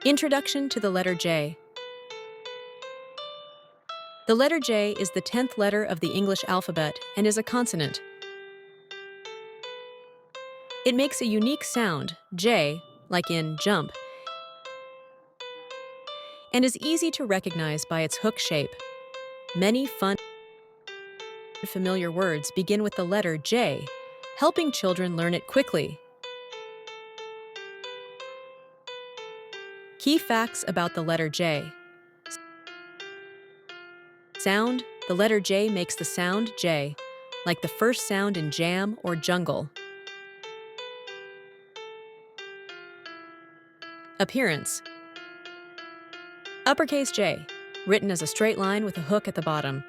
Introduction to the letter J. The letter J is the 10th letter of the English alphabet and is a consonant. It makes a unique sound, J, like in jump, and is easy to recognize by its hook shape. Many fun, familiar words begin with the letter J, helping children learn it quickly. Key facts about the letter J. Sound: the letter J makes the sound J, like the first sound in jam or jungle. Appearance: uppercase J, written as a straight line with a hook at the bottom.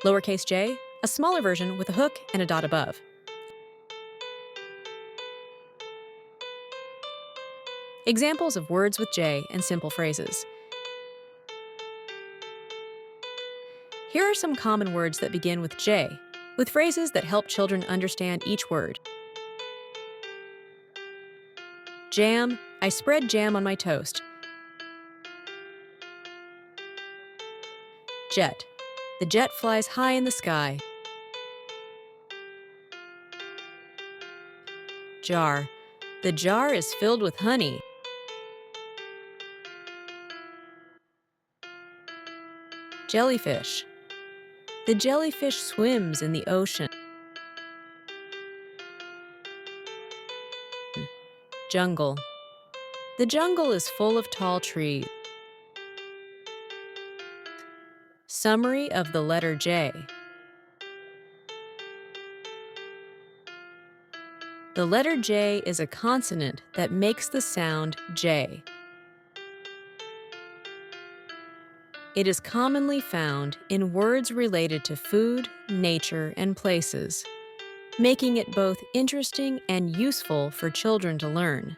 Lowercase j, a smaller version with a hook and a dot above. Examples of words with J and simple phrases. Here are some common words that begin with J, with phrases that help children understand each word. Jam: I spread jam on my toast. Jet: the jet flies high in the sky. Jar: the jar is filled with honey. Jellyfish: the jellyfish swims in the ocean. Jungle: the jungle is full of tall trees. Summary of the letter J. The letter J is a consonant that makes the sound J. It is commonly found in words related to food, nature, and places, making it both interesting and useful for children to learn.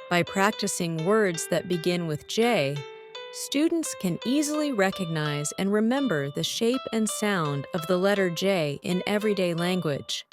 By practicing words that begin with J, students can easily recognize and remember the shape and sound of the letter J in everyday language.